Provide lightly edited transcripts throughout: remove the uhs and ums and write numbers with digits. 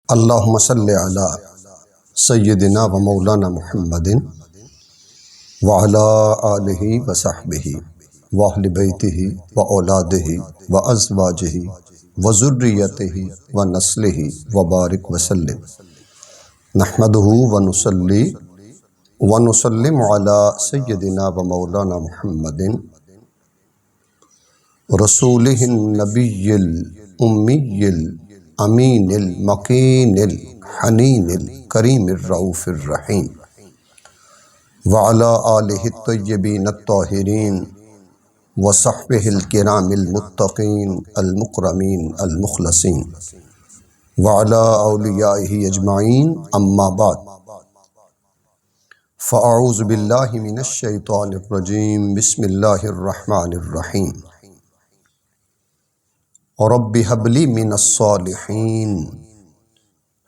اللہم صلی علی سیدنا و مولانا محمد وعلی آلہ و صحبہ و اہل بیتہ و اولادہ و ازواجہ و ذریتہ و نسلہ و بارک وسلم نحمدہ و نصلی و نسلم علی سیدنا و مولانا محمد رسولہ النبی الامی الامین المکین الحنین الکریم الرؤوف الرحیم وعلی آلہ الطیبین الطاہرین وصحبہ الکرام المتقین المکرمین المخلصین وعلی اولیائہ اجمعین اما بعد فاعوذ باللہ من الشیطان الرجیم بسم اللہ الرحمن الرحیم رب هب لی من الصالحین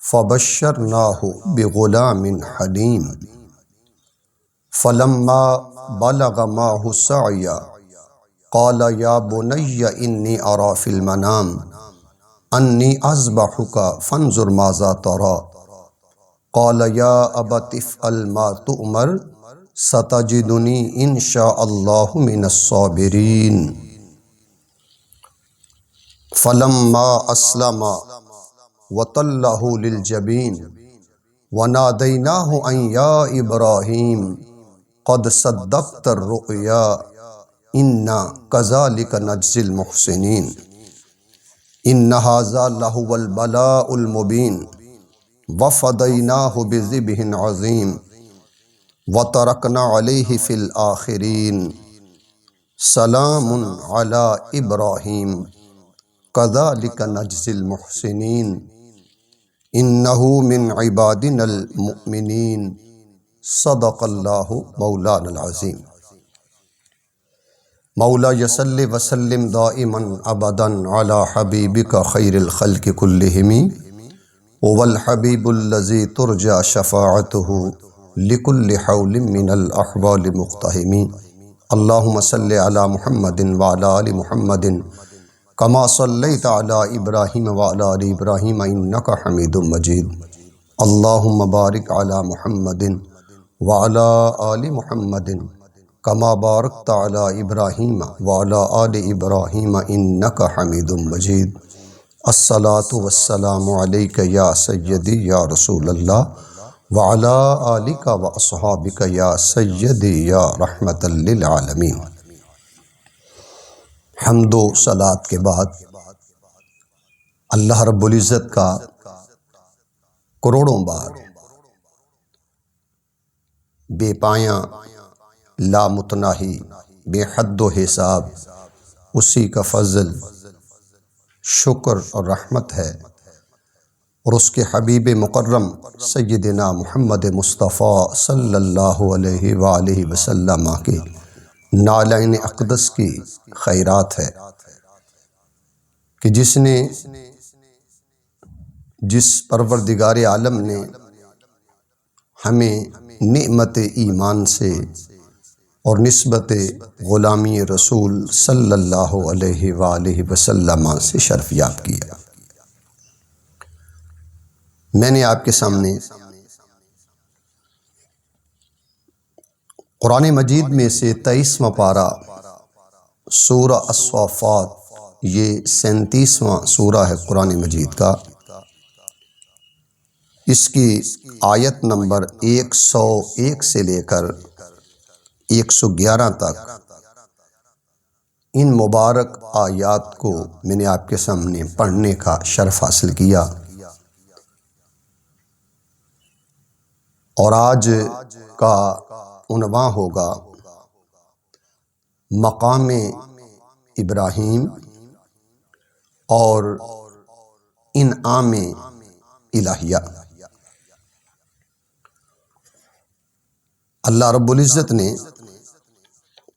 فبشرناہ بغلام حلیم فلما بلغ معه السعی قال یا بنی انی اری فی المنام انی اذبحک فانظر ماذا تری قال یا ابت افعل ما تؤمر ستجدنی ان شاء اللہ من الصابرین فلما اسلم وتلہ للجبین ونادیناہ ان یا ابراہیم قد صدقت الرؤیا انا کذالک نجزی المحسنین ان ھذا لہو البلاء المبین وفدیناہ بذبح عظیم وترکنا علیہ فی الآخرین سلام علی ابراہیم کذالک نجزی المحسنین انہ من عبادنا المؤمنین صدق اللہ مولانا العظیم مولا صلی وسلم دائما ابدا علی حبیبک خیر الخلق کلہم هو الحبیب الذی ترجى شفاعته لکل حول من الاحوال مقتحم اللہم صلی علی محمد وعلی آل محمد کما صلیت علی ابراہیم وعلی آل ابراہیم انک حمید مجید اللہم بارک علی محمد وعلی آل محمد کما بارکت علی ابراہیم وعلی آل ابراہیم انک حمید مجید الصلاۃ والسلام علیک یا سیدی یا رسول اللہ وعلی آلک و اصحابک یا سیدی یا رحمت للعالمین۔ حمد و صلاۃ کے بعد اللہ رب العزت کا کروڑوں بار بے پایاں لامتناہی بے حد و حساب اسی کا فضل شکر اور رحمت ہے، اور اس کے حبیب مکرم سیدنا محمد مصطفیٰ صلی اللہ علیہ وآلہ وسلم کے نالین اقدس کی خیرات ہے کہ جس پروردگار عالم نے ہمیں نعمت ایمان سے اور نسبت غلامی رسول صلی اللہ علیہ وآلہ وسلم سے شرف یاب کیا۔ میں نے آپ کے سامنے قرآن مجید میں سے 23واں پارہ سورہ الصافات، یہ 37واں سورہ ہے قرآن مجید کا، اس کی آیت نمبر 101 سے لے کر 111 تک ان مبارک آیات کو میں نے آپ کے سامنے پڑھنے کا شرف حاصل کیا، اور آج کا عنوان ہوگا مقام ابراہیم اور انعام الہیہ۔ اللہ رب العزت نے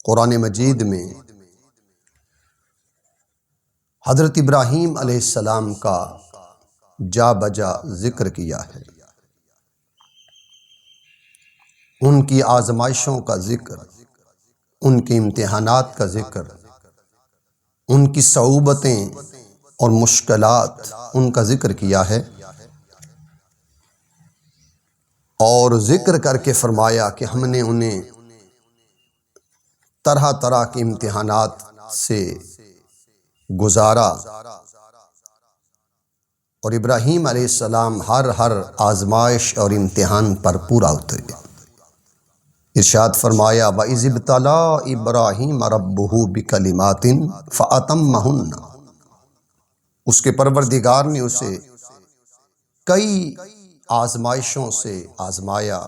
قرآن مجید میں حضرت ابراہیم علیہ السلام کا جا بجا ذکر کیا ہے، ان کی آزمائشوں کا ذکر، ان کے امتحانات کا ذکر، ان کی صعوبتیں اور مشکلات ان کا ذکر کیا ہے، اور ذکر کر کے فرمایا کہ ہم نے انہیں طرح طرح کے امتحانات سے گزارا، اور ابراہیم علیہ السلام ہر آزمائش اور امتحان پر پورا اترے۔ ارشاد فرمایا وَإِذِ ابْتَلَىٰ إِبْرَاهِيمَ رَبُّهُ بِكَلِمَاتٍ فَأَتَمَّهُنَّ، اس کے پروردگار نے اسے کئی آزمائشوں سے آزمایا،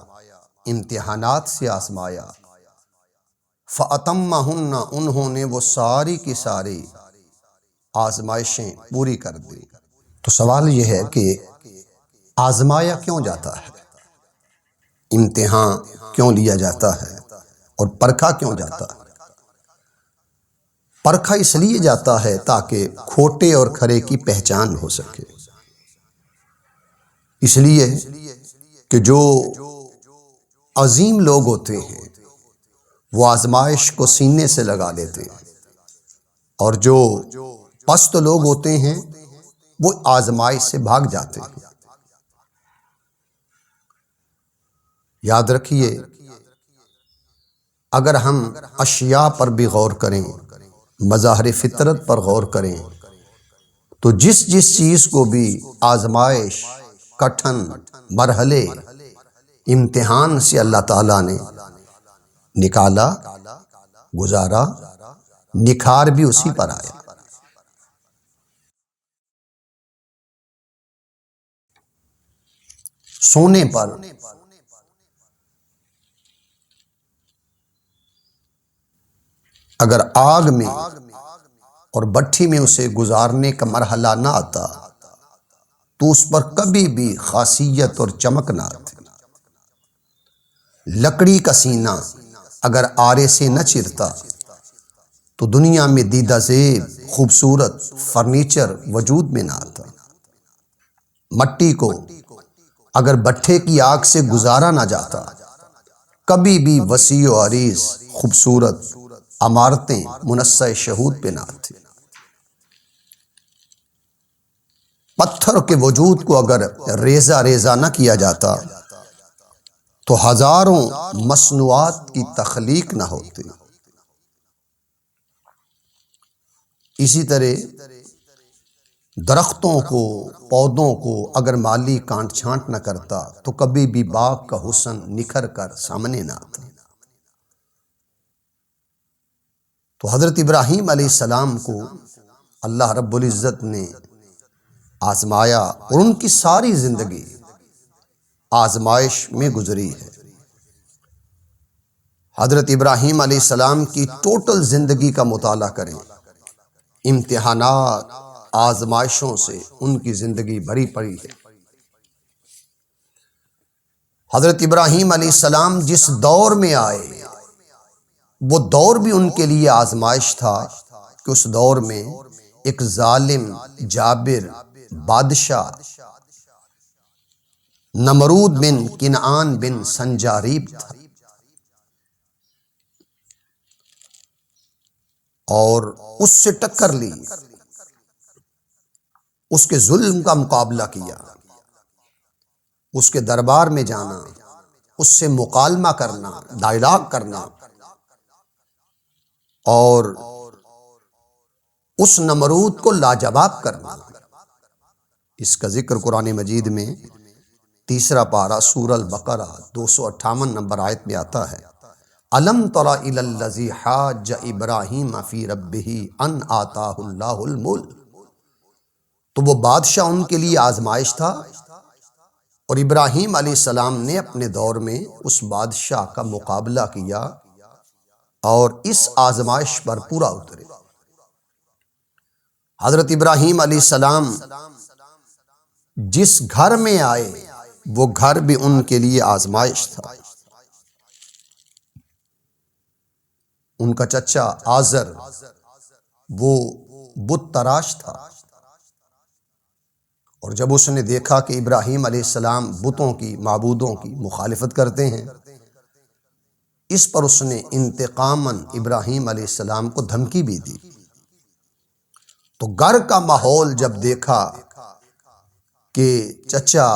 امتحانات سے آزمایا۔ فَأَتَمَّهُنَّ، انہوں نے وہ ساری کی ساری آزمائشیں پوری کر دی۔ تو سوال یہ ہے کہ آزمایا کیوں جاتا ہے، امتحان کیوں لیا جاتا ہے، اور پرکھا کیوں جاتا ہے؟ پرکھا اس لیے جاتا ہے تاکہ کھوٹے اور کھرے کی پہچان ہو سکے، اس لیے کہ جو عظیم لوگ ہوتے ہیں وہ آزمائش کو سینے سے لگا لیتے ہیں، اور جو پست لوگ ہوتے ہیں وہ آزمائش سے بھاگ جاتے ہیں۔ یاد رکھیے، اگر ہم اشیاء پر بھی غور کریں، مظاہر فطرت پر غور کریں، تو جس چیز کو بھی آزمائش، کٹھن، مرحلے، امتحان سے اللہ تعالیٰ نے نکالا، گزارا، نکھار بھی اسی پر آیا۔ سونے پر اگر آگ میں اور بھٹی میں اسے گزارنے کا مرحلہ نہ آتا تو اس پر کبھی بھی خاصیت اور چمک نہ آتی۔ لکڑی کا سینہ اگر آرے سے نہ چرتا تو دنیا میں دیدہ زیب خوبصورت فرنیچر وجود میں نہ آتا۔ مٹی کو اگر بھٹے کی آگ سے گزارا نہ جاتا کبھی بھی وسیع و عریض خوبصورت عمارتیں منصع شہود پہ نہ آتی۔ پتھر کے وجود کو اگر ریزہ ریزہ نہ کیا جاتا تو ہزاروں مصنوعات کی تخلیق نہ ہوتی۔ اسی طرح درختوں کو، پودوں کو اگر مالی کانٹ چھانٹ نہ کرتا تو کبھی بھی باغ کا حسن نکھر کر سامنے نہ آتا۔ تو حضرت ابراہیم علیہ السلام کو اللہ رب العزت نے آزمایا، اور ان کی ساری زندگی آزمائش میں گزری ہے۔ حضرت ابراہیم علیہ السلام کی ٹوٹل زندگی کا مطالعہ کریں، امتحانات، آزمائشوں سے ان کی زندگی بھری پڑی ہے۔ حضرت ابراہیم علیہ السلام جس دور میں آئے وہ دور بھی ان کے لیے آزمائش تھا کہ اس دور میں ایک ظالم جابر بادشاہ نمرود بن کنعان بن سنجاریب تھا، اور اس سے ٹکر لی، اس کے ظلم کا مقابلہ کیا، اس کے دربار میں جانا، اس سے مکالمہ کرنا، ڈائلاگ کرنا، اور اس نمرود کو لاجواب کرنا۔ اس کا ذکر قرآن مجید میں 3 پارہ سورہ البقرہ 258 نمبر آیت میں آتا ہے، أَلَمْ تَرَ إِلَى الَّذِي حَاجَّ إِبْرَاهِيمَ فِي رَبِّهِ أَنْ آتَاهُ اللَّهُ الْمُلْكَ، تو وہ بادشاہ ان کے لیے آزمائش تھا، اور ابراہیم علیہ السلام نے اپنے دور میں اس بادشاہ کا مقابلہ کیا اور اس آزمائش پر پورا اترے۔ حضرت ابراہیم علیہ السلام جس گھر میں آئے وہ گھر بھی ان کے لیے آزمائش تھا۔ ان کا چچا آزر وہ بت تراش تھا، اور جب اس نے دیکھا کہ ابراہیم علیہ السلام بتوں کی، معبودوں کی مخالفت کرتے ہیں، اس پر اس نے انتقاماً ابراہیم علیہ السلام کو دھمکی بھی دی۔ تو گھر کا ماحول جب دیکھا کہ چچا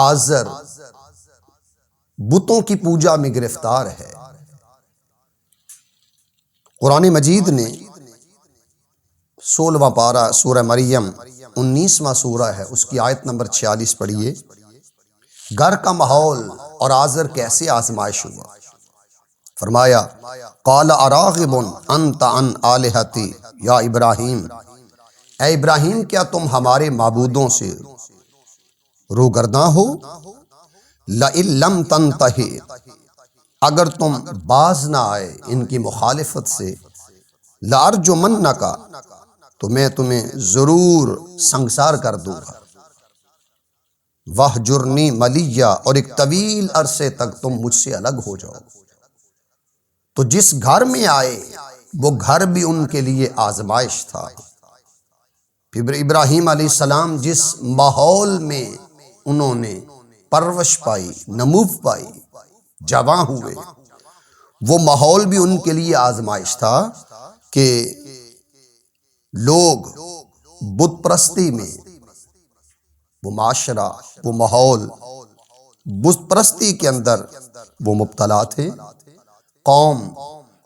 آزر بتوں کی پوجا میں گرفتار ہے۔ قرآن مجید نے 16واں پارہ سورہ مریم 19واں سورہ ہے، اس کی آیت نمبر 46 پڑھیے۔ گھر کا ماحول اور آزر کیسے آزمائش ہوا؟ فرمایا قال اراغب انت عن آلہتی یا ابراہیم، اے ابراہیم کیا تم ہمارے معبودوں سے روگرداں ہو؟ لئن لم تنتہی، اگر تم باز نہ آئے ان کی مخالفت سے، لارجمنک، تو میں تمہیں ضرور سنگسار کر دوں گا، وہجرنی ملیہ، اور ایک طویل عرصے تک تم مجھ سے الگ ہو جاؤ۔ تو جس گھر میں آئے وہ گھر بھی ان کے لیے آزمائش تھا۔ پھر ابراہیم علیہ السلام جس ماحول میں انہوں نے پرورش پائی، نمو پائی، جوان ہوئے، وہ ماحول بھی ان کے لیے آزمائش تھا کہ لوگ بت پرستی میں، وہ معاشرہ، وہ ماحول بت پرستی کے اندر وہ مبتلا تھے۔ قوم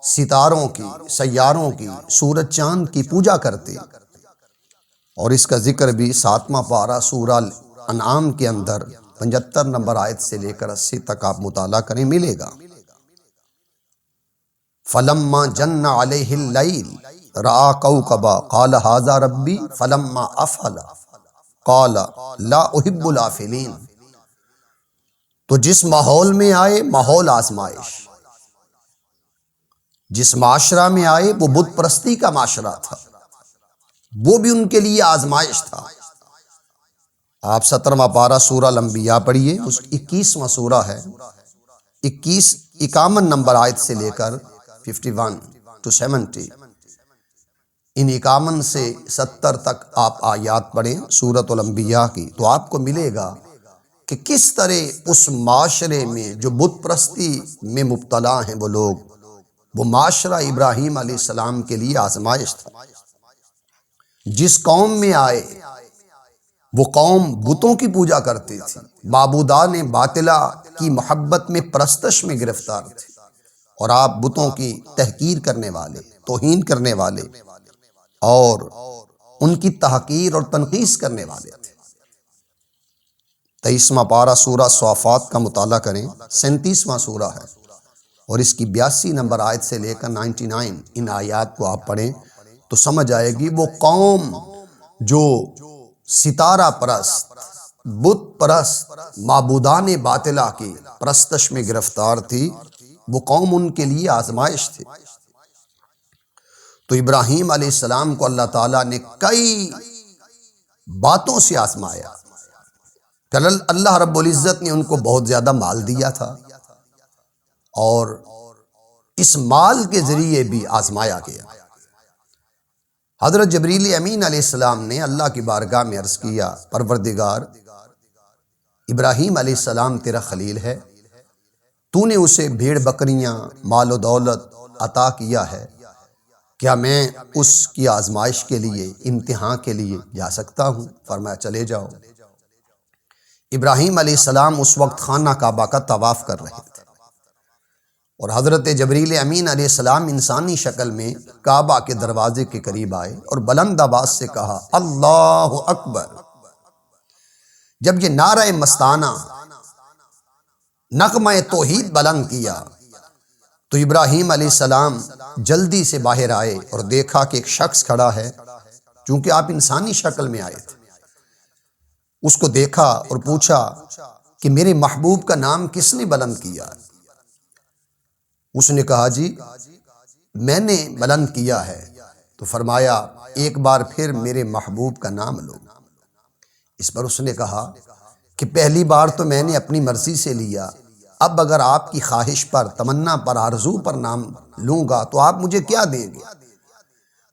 ستاروں کی، سیاروں کی، سورج چاند کی پوجا کرتے، اور اس کا ذکر بھی 7واں پارہ سورہ انعام کے اندر 75 نمبر آیت سے لے کر 80 تک آپ مطالعہ کریں، ملے گا۔ فلما جن علیہ اللیل رأى کوكبا قال ھذا ربی فلما افل قال لا احب الافلین۔ تو جس ماحول میں آئے، ماحول آزمائش، جس معاشرہ میں آئے وہ بت پرستی کا معاشرہ تھا، وہ بھی ان کے لیے آزمائش تھا۔ آپ 17واں پارہ سورہ الانبیاء پڑھیے، اس 21واں سورہ ہے، 51 نمبر آیت سے لے کر 51 to 70، ان 51 سے 70 تک آپ آیات پڑھیں سورۃ الانبیاء کی، تو آپ کو ملے گا کہ کس طرح اس معاشرے میں جو بت پرستی میں مبتلا ہیں وہ لوگ، وہ معاشرہ ابراہیم علیہ السلام کے لیے آزمائش تھا۔ جس قوم میں آئے وہ قوم بتوں کی پوجا کرتی تھی، معبودان باطلہ کی محبت میں، پرستش میں گرفتار تھی، اور آپ بتوں کی تحقیر کرنے والے، توہین کرنے والے اور ان کی تحقیر اور تنقیص کرنے والے تھے۔ 23واں پارہ سورہ صافات کا مطالعہ کریں، 37واں سورہ ہے، اور اس کی 82 نمبر آیت سے لے کر 99 ان آیات کو آپ پڑھیں تو سمجھ آئے گی وہ قوم جو ستارہ پرست، بت پرست، معبودان باطلہ کی پرستش میں گرفتار تھی، وہ قوم ان کے لیے آزمائش تھی۔ تو ابراہیم علیہ السلام کو اللہ تعالیٰ نے کئی باتوں سے آزمایا۔ اللہ رب العزت نے ان کو بہت زیادہ مال دیا تھا، اور اس مال کے ذریعے بھی آزمایا گیا۔ حضرت جبریل امین علیہ السلام نے اللہ کی بارگاہ میں عرض کیا، پروردگار، ابراہیم علیہ السلام تیرا خلیل ہے، تو نے اسے بھیڑ بکریاں، مال و دولت عطا کیا ہے، کیا میں اس کی آزمائش کے لیے، امتحان کے لیے جا سکتا ہوں؟ فرمایا چلے جاؤ۔ ابراہیم علیہ السلام اس وقت خانہ کعبہ کا طواف کر رہے تھے، اور حضرت جبریل امین علیہ السلام انسانی شکل میں کعبہ کے دروازے کے قریب آئے اور بلند آواز سے کہا اللہ اکبر۔ جب یہ نعرہ مستانہ، نغمہ توحید بلند کیا تو ابراہیم علیہ السلام جلدی سے باہر آئے اور دیکھا کہ ایک شخص کھڑا ہے، چونکہ آپ انسانی شکل میں آئے تھے۔ اس کو دیکھا اور پوچھا کہ میرے محبوب کا نام کس نے بلند کیا؟ اس نے کہا جی میں نے بلند کیا ہے۔ تو فرمایا ایک بار پھر میرے محبوب کا نام لو۔ اس پر اس نے کہا کہ پہلی بار تو میں نے اپنی مرضی سے لیا، اب اگر آپ کی خواہش پر، تمنا پر، آرزو پر نام لوں گا تو آپ مجھے کیا دیں گے؟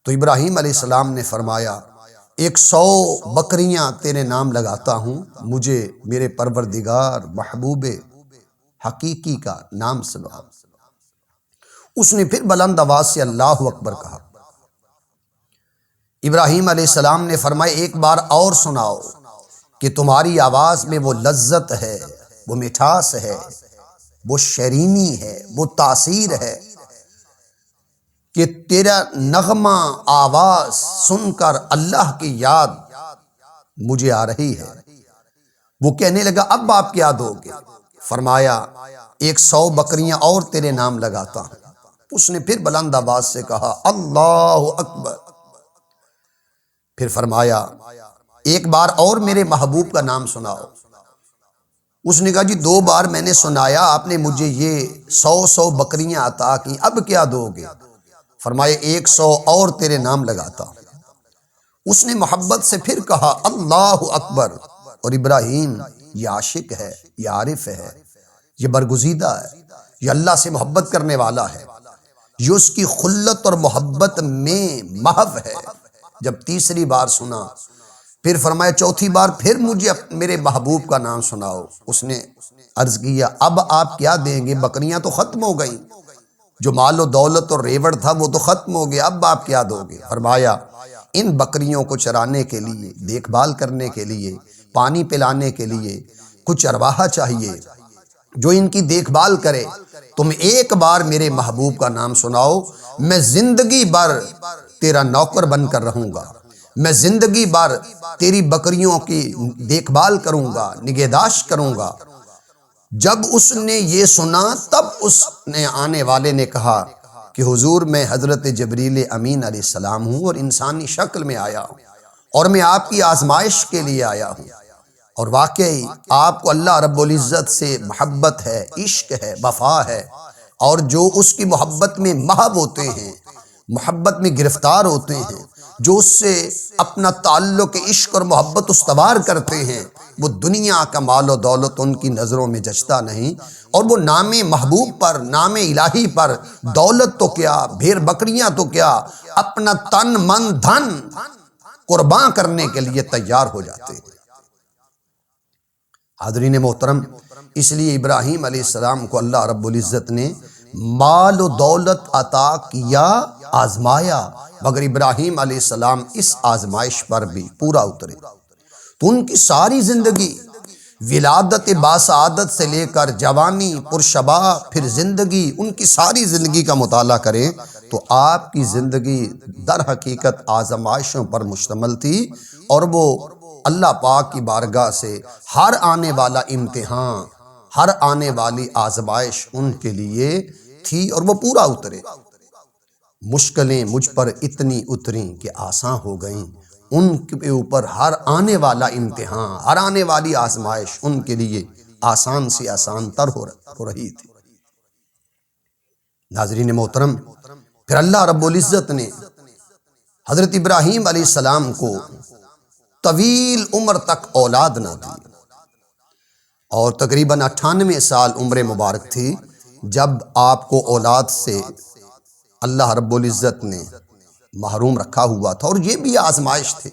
تو ابراہیم علیہ السلام نے فرمایا 100 بکریاں تیرے نام لگاتا ہوں، مجھے میرے پروردگار محبوب حقیقی کا نام سناؤ۔ اس نے پھر بلند آواز سے اللہ اکبر کہا۔ ابراہیم علیہ السلام نے فرمایا ایک بار اور سناؤ کہ تمہاری آواز میں وہ لذت ہے، وہ مٹھاس ہے وہ شیرینی ہے، وہ تاثیر ہے کہ تیرا نغمہ آواز سن کر اللہ کی یاد مجھے آ رہی ہے۔ وہ کہنے لگا اب آپ کیا دو گے؟ فرمایا 100 بکریاں اور تیرے نام لگاتا ہوں۔ اس نے پھر بلند آواز سے کہا اللہ اکبر۔ پھر فرمایا ایک بار اور میرے محبوب کا نام سناؤ۔ اس نے کہا جی 2 بار میں نے سنایا، آپ نے مجھے یہ 100 بکریاں عطا کی، اب کیا دو گے؟ فرمایا 100 اور تیرے نام لگاتا ہوں۔ اس نے محبت سے پھر کہا اللہ اکبر۔ اور ابراہیم یہ عاشق ہے، یہ عارف ہے، یہ برگزیدہ ہے، یہ اللہ سے محبت کرنے والا ہے، یہ اس کی خلت اور محبت میں محو ہے۔ جب تیسری بار سنا پھر فرمایا چوتھی بار پھر مجھے میرے محبوب کا نام سناؤ۔ اس نے عرض کیا اب آپ کیا دیں گے؟ بکریاں تو ختم ہو گئیں، جو مال و دولت اور ریوڑ تھا وہ تو ختم ہو گیا، اب آپ کیا دو گے؟ فرمایا ان بکریوں کو چرانے کے لیے، دیکھ بھال کرنے کے لیے، پانی پلانے کے لیے کچھ چرواہا چاہیے جو ان کی دیکھ بھال کرے۔ تم ایک بار میرے محبوب کا نام سناؤ، میں زندگی بھر تیرا نوکر بن کر رہوں گا، میں زندگی بھر تیری بکریوں کی دیکھ بھال کروں گا، نگہداشت کروں گا۔ جب اس نے یہ سنا تب اس نے آنے والے نے کہا کہ حضور میں حضرت جبریل امین علیہ السلام ہوں اور انسانی شکل میں آیا ہوں اور میں آپ کی آزمائش کے لیے آیا ہوں، اور واقعی آپ کو اللہ رب العزت سے محبت ہے، عشق ہے، وفا ہے، اور جو اس کی محبت میں محو ہوتے ہیں، محبت میں گرفتار ہوتے ہیں، جو اس سے اپنا تعلق عشق اور محبت استوار کرتے ہیں، وہ دنیا کا مال و دولت ان کی نظروں میں جچتا نہیں، اور وہ نام محبوب پر، نام الہی پر دولت تو کیا، بھیڑ بکریاں تو کیا، اپنا تن من دھن قربان کرنے کے لیے تیار ہو جاتے ہیں۔ حاضرین محترم، اس لیے ابراہیم علیہ السلام کو اللہ رب العزت نے مال و دولت عطا کیا، آزمایا، مگر ابراہیم علیہ السلام اس آزمائش پر بھی پورا اترے۔ تو ان کی ساری زندگی ولادت باسعادت سے لے کر جوانی پرشباب، پھر زندگی، ان کی ساری زندگی کا مطالعہ کریں تو آپ کی زندگی در حقیقت آزمائشوں پر مشتمل تھی، اور وہ اللہ پاک کی بارگاہ سے ہر آنے والا امتحان، ہر آنے والی آزمائش ان کے لیے تھی اور وہ پورا اترے۔ مشکلیں مجھ پر اتنی اتریں کہ آسان ہو گئیں، ان کے اوپر ہر آنے والا امتحان، ہر آنے والی آزمائش ان کے لیے آسان سے آسان تر ہو رہی تھی۔ ناظرین محترم، پھر اللہ رب العزت نے حضرت ابراہیم علیہ السلام کو طویل عمر تک اولاد نہ دی، اور تقریباً 98 سال عمر مبارک تھی جب آپ کو اولاد سے اللہ رب العزت نے محروم رکھا ہوا تھا، اور یہ بھی آزمائش تھی۔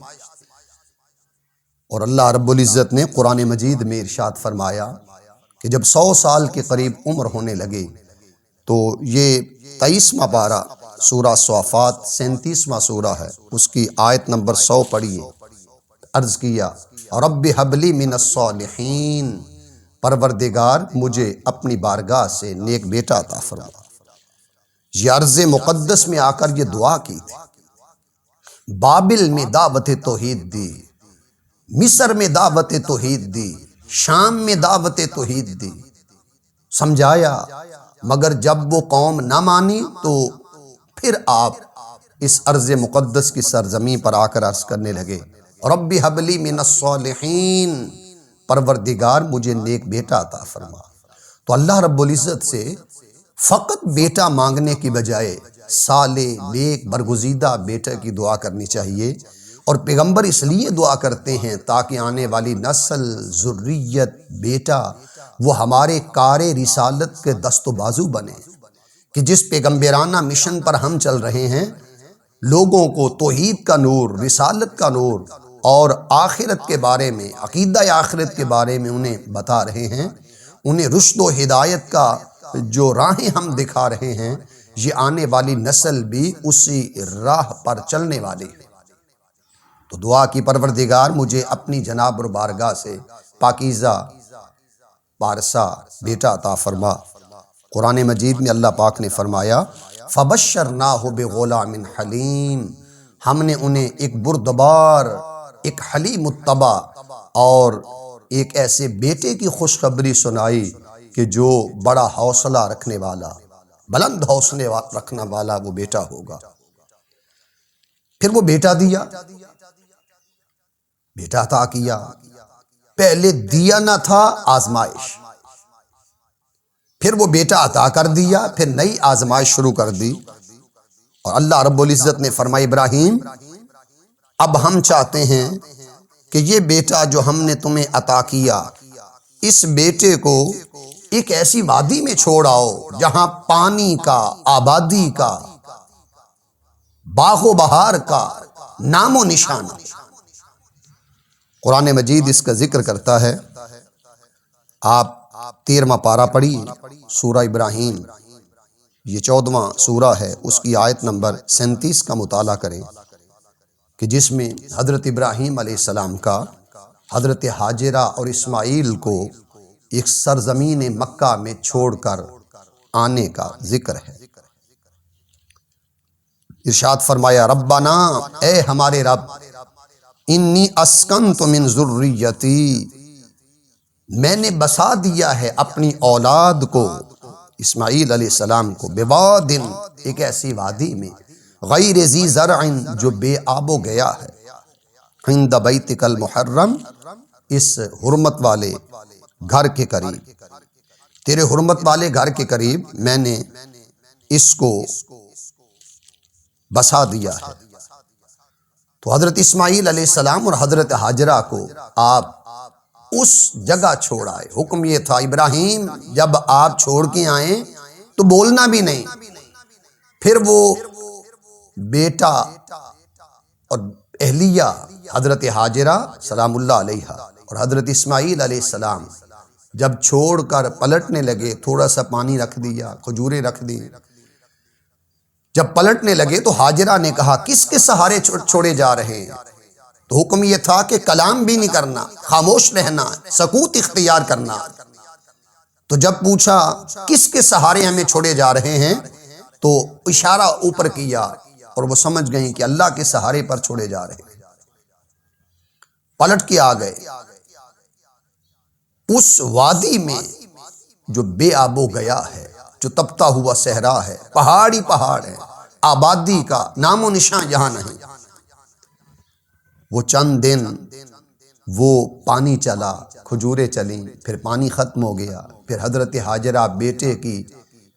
اور اللہ رب العزت نے قرآن مجید میں ارشاد فرمایا کہ جب 100 سال کے قریب عمر ہونے لگے تو یہ 23واں پارہ سورہ صافات 37واں سورہ ہے، اس کی آیت نمبر 100 پڑھیے۔ عرض کیا رب ہب لی من الصالحین، پروردگار مجھے اپنی بارگاہ سے نیک بیٹا عطا فرما۔ یہ عرض مقدس میں آ کر یہ دعا کی تھی۔ بابل میں دعوت توحید دی، مصر میں دعوت توحید دی، شام میں دعوت توحید دی، سمجھایا، مگر جب وہ قوم نہ مانی تو پھر آپ اس عرض مقدس کی سرزمین پر آ کر عرض کرنے لگے رب ہب لی من الصالحین، پروردگار مجھے نیک بیٹا عطا فرما۔ تو اللہ رب العزت سے فقط بیٹا مانگنے کی بجائے صالح، نیک، برگزیدہ بیٹے کی دعا کرنی چاہیے، اور پیغمبر اس لیے دعا کرتے ہیں تاکہ آنے والی نسل، ذریت، بیٹا وہ ہمارے کار رسالت کے دست و بازو بنے، کہ جس پیغمبرانہ مشن پر ہم چل رہے ہیں، لوگوں کو توحید کا نور، رسالت کا نور اور آخرت کے بارے میں، عقیدہ آخرت کے بارے میں انہیں بتا رہے ہیں، انہیں رشد و ہدایت کا جو راہیں ہم دکھا رہے ہیں، یہ آنے والی نسل بھی اسی راہ پر چلنے والی ہے۔ تو دعا کی پروردگار مجھے اپنی جناب اور بارگاہ سے پاکیزہ پارسا بیٹا عطا فرما۔ قرآن مجید میں اللہ پاک نے فرمایا فَبَشَّرْنَاهُ بِغُلَامٍ حَلِيمٍ، ہم نے انہیں ایک بردبار، ایک حلیم الطبع اور ایک ایسے بیٹے کی خوشخبری سنائی کہ جو بڑا حوصلہ رکھنے والا، بلند حوصلے رکھنے والا وہ بیٹا ہوگا۔ پھر وہ بیٹا دیا، بیٹا عطا کیا۔ پہلے دیا نہ تھا، آزمائش، پھر وہ بیٹا عطا کر دیا، پھر نئی آزمائش شروع کر دی۔ اور اللہ رب العزت نے فرمایا ابراہیم اب ہم چاہتے ہیں کہ یہ بیٹا جو ہم نے تمہیں عطا کیا، اس بیٹے کو ایک ایسی وادی میں چھوڑ آؤ جہاں پانی کا، آبادی کا، باغ و بہار کا نام و نشان۔ قرآن مجید اس کا ذکر کرتا ہے، آپ 13واں پارہ پڑھیے سورہ ابراہیم، یہ 14واں سورہ ہے، اس کی آیت نمبر 37 کا مطالعہ کریں کہ جس میں حضرت ابراہیم علیہ السلام کا حضرت ہاجرہ اور اسماعیل کو ایک سرزمین مکہ میں چھوڑ کر آنے کا ذکر ہے۔ ارشاد فرمایا ربنا، اے ہمارے رب، انی اسکنت من ذریتی، میں نے بسا دیا ہے اپنی اولاد کو، اسماعیل علیہ السلام کو، بوادن، ایک ایسی وادی میں، غیر ذی زرع، جو بے آب و گیا ہے، عند بیتک المحرم، اس حرمت والے گھر کے قریب، تیرے حرمت والے گھر کے قریب میں نے اس کو بسا دیا ہے۔ تو حضرت اسماعیل علیہ السلام اور حضرت ہاجرہ کو آپ اس جگہ چھوڑ آئے۔ حکم یہ تھا ابراہیم جب آپ چھوڑ کے آئیں تو بولنا بھی نہیں۔ پھر وہ بیٹا اور اہلیہ حضرت ہاجرہ سلام اللہ علیہا اور حضرت اسماعیل علیہ السلام جب چھوڑ کر پلٹنے لگے، تھوڑا سا پانی رکھ دیا، کھجوریں رکھ دی، جب پلٹنے لگے تو ہاجرہ نے کہا کس کے سہارے چھوڑے جا رہے ہیں؟ تو حکم یہ تھا کہ کلام بھی نہیں کرنا، خاموش رہنا، سکوت اختیار کرنا۔ تو جب پوچھا کس کے سہارے ہمیں چھوڑے جا رہے ہیں تو اشارہ اوپر کیا اور وہ سمجھ گئیں کہ اللہ کے سہارے پر چھوڑے جا رہے ہیں۔ پلٹ کے آ گئے اس وادی میں جو بے آب و گیا ہے، جو تپتا ہوا صحرا ہے، پہاڑی پہاڑ ہے، آبادی کا نام و نشان یہاں نہیں۔ وہ چند دن وہ پانی چلا، کھجوریں چلیں، پھر پانی ختم ہو گیا، پھر حضرت ہاجرہ بیٹے کی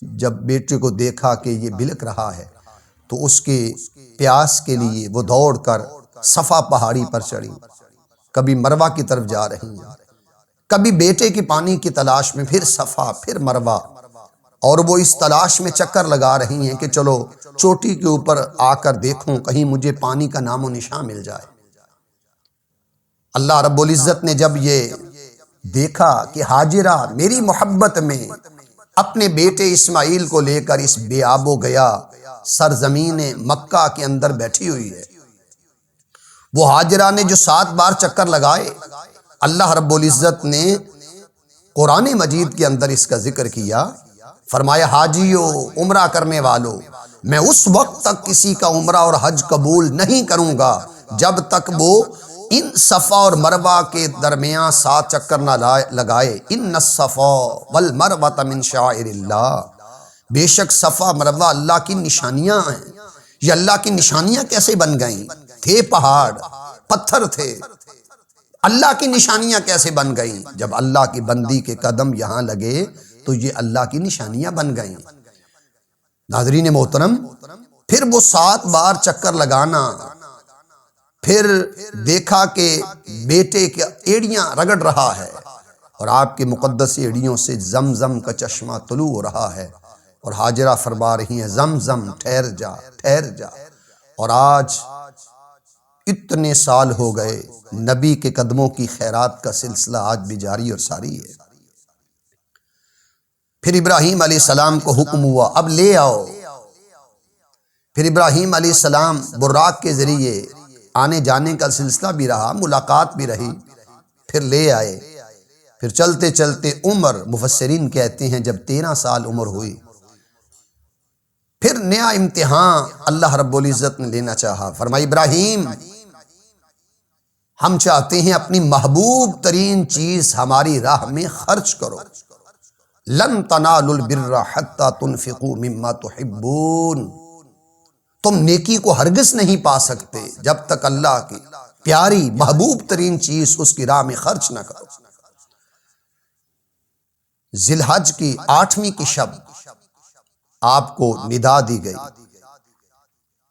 جب بیٹے کو دیکھا کہ یہ بلک رہا ہے تو اس کے پیاس کے لیے وہ دوڑ کر صفا پہاڑی پر چڑھی، کبھی مروہ کی طرف جا رہی ہیں، کبھی بیٹے کی پانی کی تلاش میں، پھر صفا، پھر مروہ، اور وہ اس تلاش میں چکر لگا رہی ہیں کہ چلو چوٹی کے اوپر آ کر دیکھوں کہیں مجھے پانی کا نام و نشان مل جائے۔ اللہ رب العزت نے جب یہ دیکھا کہ ہاجرہ میری محبت میں اپنے بیٹے اسماعیل کو لے کر اس بے آب و گیا سرزمین مکہ کے اندر بیٹھی ہوئی ہے، وہ ہاجرہ نے جو 7 بار چکر لگائے، اللہ رب العزت نے قرآن مجید کے اندر اس کا ذکر کیا، فرمایا حاجیو، عمرہ کرنے والو، میں اس وقت تک کسی کا عمرہ اور حج قبول نہیں کروں گا جب تک وہ ان صفا اور مروہ کے درمیان 7 چکر نہ لگائے۔ ان الصفا والمروہ من شعائر اللہ، بے شک صفا مروہ اللہ کی نشانیاں ہیں۔ یہ اللہ کی نشانیاں کیسے بن گئیں؟ تھے پہاڑ، پتھر تھے، اللہ کی نشانیاں کیسے بن گئیں؟ جب اللہ کی بندی کے قدم یہاں لگے تو یہ اللہ کی نشانیاں بن گئیں۔ ناظرین محترم، پھر وہ 7 بار چکر لگانا، پھر دیکھا کہ بیٹے کی ایڑیاں رگڑ رہا ہے اور آپ کی مقدس ایڑیوں سے زمزم کا چشمہ طلوع ہو رہا ہے، اور ہاجرہ فرما رہی ہیں زمزم ٹھہر جا، ٹھہر جا۔ اور آج اتنے سال ہو گئے، نبی کے قدموں کی خیرات کا سلسلہ آج بھی جاری اور ساری ہے۔ پھر ابراہیم علیہ السلام کو حکم ہوا اب لے آؤ۔ پھر ابراہیم علیہ السلام براق کے ذریعے آنے جانے کا سلسلہ بھی رہا، ملاقات بھی رہی، پھر لے آئے۔ پھر چلتے چلتے عمر، مفسرین کہتے ہیں جب 13 سال عمر ہوئی، پھر نیا امتحان اللہ رب العزت نے لینا چاہا۔ فرمایا ابراہیم ہم چاہتے ہیں اپنی محبوب ترین چیز ہماری راہ میں خرچ کرو۔ لن تنالوا البر حتی تنفقوا مما تحبون، تم نیکی کو ہرگز نہیں پا سکتے جب تک اللہ کی پیاری محبوب ترین چیز اس کی راہ میں خرچ نہ کرو۔ ذی الحج کی 8ویں کی شب آپ کو ندا دی گئی،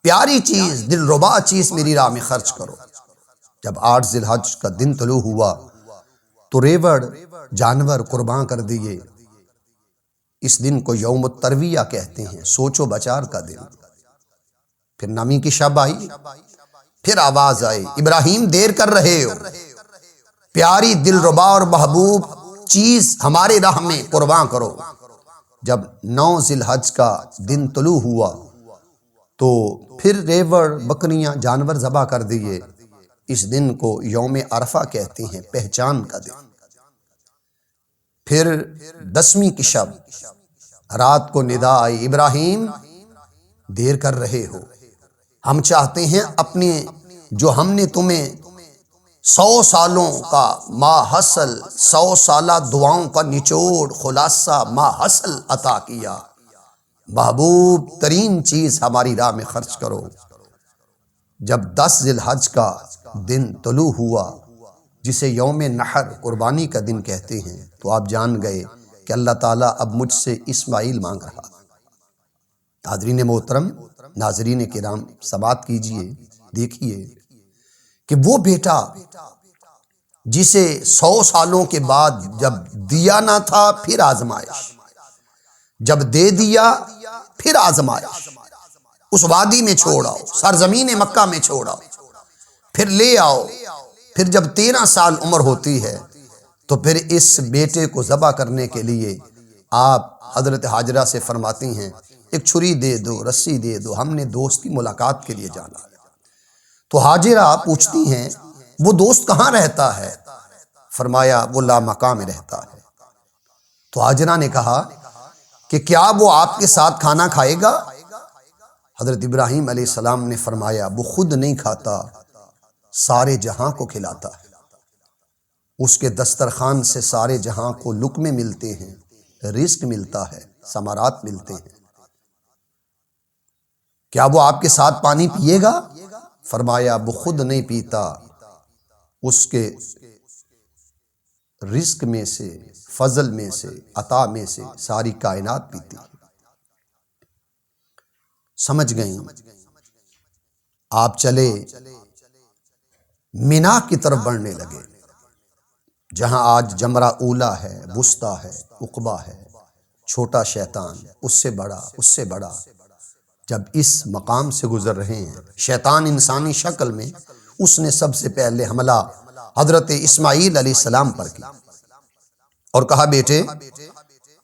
پیاری چیز، دل ربا چیز میری راہ میں خرچ کرو۔ جب 8 ذی الحج کا دن طلوع ہوا تو ریوڑ جانور قربان کر دیے۔ اس دن کو یوم الترویہ کہتے ہیں، سوچ و بچار کا دن۔ پھر 9ویں کی شب آئی، پھر آواز آئی ابراہیم دیر کر رہے ہو، پیاری دل ربا اور محبوب چیز ہمارے راہ میں قربان کرو۔ جب 9 ذی الحج کا دن طلوع ہوا تو پھر ریوڑ بکریاں جانور ذبح کر دیے۔ اس دن کو یوم عرفہ کہتے ہیں، پہچان کا دن۔ پھر 10ویں کی شب رات کو ندا آئی ابراہیم دیر کر رہے ہو، ہم چاہتے ہیں اپنے جو ہم نے تمہیں 100 سالوں کا ما حصل، 100 سالہ دعاؤں کا نچوڑ خلاصہ ما حصل عطا کیا، محبوب ترین چیز ہماری راہ میں خرچ کرو۔ جب 10 ذی الحج کا دن طلوع ہوا جسے یوم نحر قربانی کا دن کہتے ہیں، تو آپ جان گئے کہ اللہ تعالیٰ اب مجھ سے اسماعیل مانگ رہا۔ حاضرین محترم، ناظرین کرام، سماعت کیجئے، دیکھیے کہ وہ بیٹا جسے 100 سالوں کے بعد جب دیا نہ تھا پھر آزمائش، جب دے دیا پھر آزمائش، اس وادی میں چھوڑ آؤ، سرزمین مکہ میں چھوڑ آؤ، پھر لے آؤ۔ پھر جب 13 سال عمر ہوتی ہے تو پھر اس بیٹے کو ذبح کرنے کے لیے آپ حضرت ہاجرہ سے فرماتی ہیں ایک چھری دے دو، رسی دے دو، ہم نے دوست کی ملاقات کے لیے جانا ہے۔ تو ہاجرہ پوچھتی ہیں وہ دوست کہاں رہتا ہے؟ فرمایا وہ لامقام میں رہتا ہے۔ تو ہاجرہ نے کہا کہ کیا وہ آپ کے ساتھ کھانا کھائے گا؟ حضرت ابراہیم علیہ السلام نے فرمایا وہ خود نہیں کھاتا، سارے جہاں کو کھلاتا ہے، اس کے دسترخوان سے سارے جہاں کو لقمے ملتے ہیں، رزق ملتا ہے، ثمرات ملتے ہیں۔ کیا وہ آپ کے ساتھ پانی پیے گا؟ فرمایا وہ خود نہیں پیتا، اس کے رزق میں سے، فضل میں سے، عطا میں سے ساری کائنات پیتی ہے۔ سمجھ گئیں؟ آپ چلے مینا کی طرف بڑھنے لگے، جہاں آج جمرہ اولا ہے، وسطیٰ ہے، عقبہ ہے، چھوٹا شیطان، اس سے بڑا، اس سے بڑا۔ جب اس مقام سے گزر رہے ہیں، شیطان انسانی شکل میں، اس نے سب سے پہلے حملہ حضرت اسماعیل علیہ السلام پر کی اور کہا بیٹے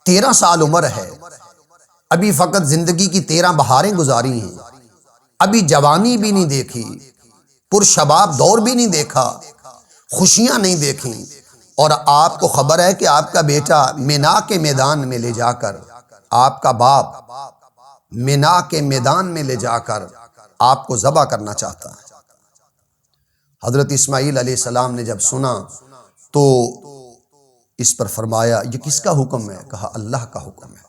13 سال عمر ہے، ابھی فقط زندگی کی 13 بہاریں گزاری ہیں، ابھی جوانی بھی نہیں دیکھی، پرشباب دور بھی نہیں دیکھا، خوشیاں نہیں دیکھیں، اور آپ کو خبر ہے کہ آپ کا بیٹا مینا کے میدان میں لے جا کر، آپ کا باپ مینا کے میدان میں لے جا کر آپ کو ذبح کرنا چاہتا ہے۔ حضرت اسماعیل علیہ السلام نے جب سنا تو اس پر فرمایا یہ کس کا حکم ہے؟ کہا اللہ کا حکم ہے۔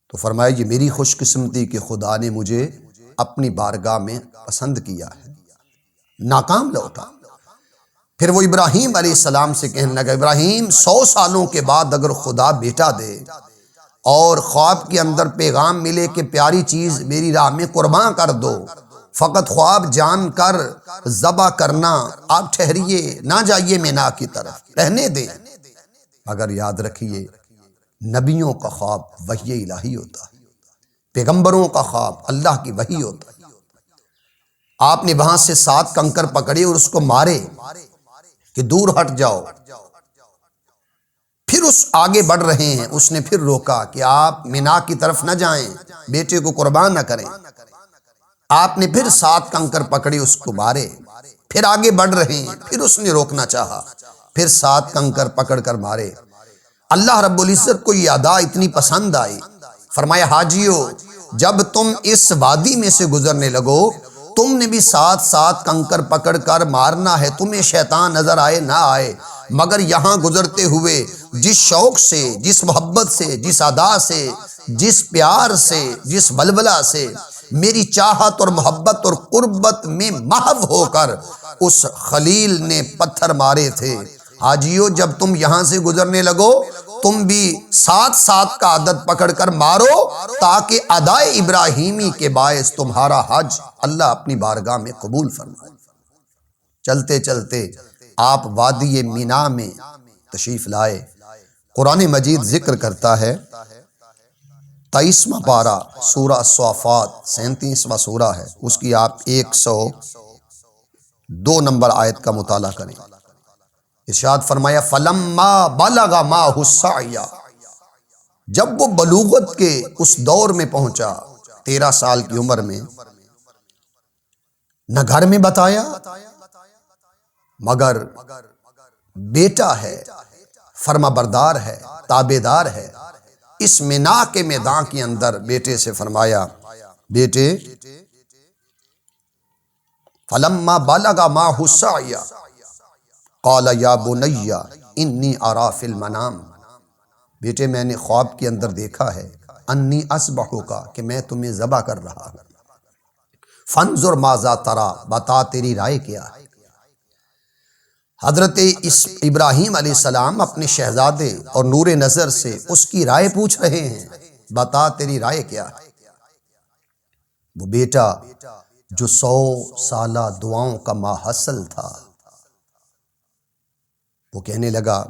تو فرمایا یہ میری خوش قسمتی کہ خدا نے مجھے اپنی بارگاہ میں پسند کیا ہے، ناکام لوٹا۔ پھر وہ ابراہیم علیہ السلام سے کہنے لگا ابراہیم 100 سالوں کے بعد اگر خدا بیٹا دے اور خواب کے اندر پیغام ملے کہ پیاری چیز میری راہ میں قربان کر دو، فقط خواب جان کر ذبح کرنا، آپ ٹھہریے، نہ جائیے مینا کی طرف، رہنے دیں، مگر یاد رکھیے نبیوں کا خواب وحی الہی ہوتا ہے، پیغمبروں کا خواب اللہ کی وحی ہوتا ہے۔ آپ نے وہاں سے 7 کنکر پکڑے اور اس کو مارے کہ دور ہٹ جاؤ، پھر اس آگے بڑھ رہے ہیں، اس نے پھر روکا کہ آپ مینا کی طرف نہ جائیں، بیٹے کو قربان نہ کریں۔ آپ نے پھر 7 کنکر پکڑے، اس کو مارے، پھر آگے بڑھ رہے ہیں، پھر اس نے روکنا چاہا پھر 7 کنکر پکڑ کر مارے۔ اللہ رب العزت کو یہ ادا اتنی پسند آئی، فرمایا حاجیو جب تم اس وادی میں سے گزرنے لگو تم نے بھی 7 کنکر پکڑ کر مارنا ہے، تمہیں شیطان نظر آئے نہ آئے، مگر یہاں گزرتے ہوئے جس شوق سے، جس محبت سے، جس ادا سے، جس پیار سے، جس ولولہ سے میری چاہت اور محبت اور قربت میں محو ہو کر اس خلیل نے پتھر مارے تھے، حاجیو جب تم یہاں سے گزرنے لگو تم بھی 7 کا عدد پکڑ کر مارو تاکہ ادائے ابراہیمی کے باعث تمہارا حج اللہ اپنی بارگاہ میں قبول فرمائے۔ چلتے چلتے آپ وادی مینا میں تشریف لائے۔ قرآن مجید ذکر کرتا ہے 23واں پارہ سورہ الصافات 37واں سورہ ہے، اس کی آپ 102 نمبر آیت کا مطالعہ کریں۔ ارشاد فرمایا فَلَمَّا بَلَغَ مَعَهُ السَّعْيَ، جب وہ بلوغت کے اس دور میں پہنچا 13 سال کی عمر میں، نہ گھر میں بتایا مگر بیٹا ہے، فرما بردار ہے، تابعدار ہے، اس مینا کے میدان کے اندر بیٹے سے فرمایا بیٹے فَلَمَّا بَلَغَ مَعَهُ السَّعْيَ قَالَ يَا بُنَيَّ إِنِّي أَرَى فِي الْمَنَامِ، بیٹے میں نے خواب کے اندر دیکھا ہے انی اذبحک کہ میں تمہیں ذبح کر رہا ہوں، فانظر ماذا ترى بتا تیری رائے کیا ہے۔ حضرت ابراہیم علیہ السلام اپنے شہزادے اور نور نظر سے اس کی رائے پوچھ رہے ہیں، بتا تیری رائے کیا ہے۔ وہ بیٹا جو 100 سالہ دعاؤں کا ماحصل تھا وہ کہنے لگا،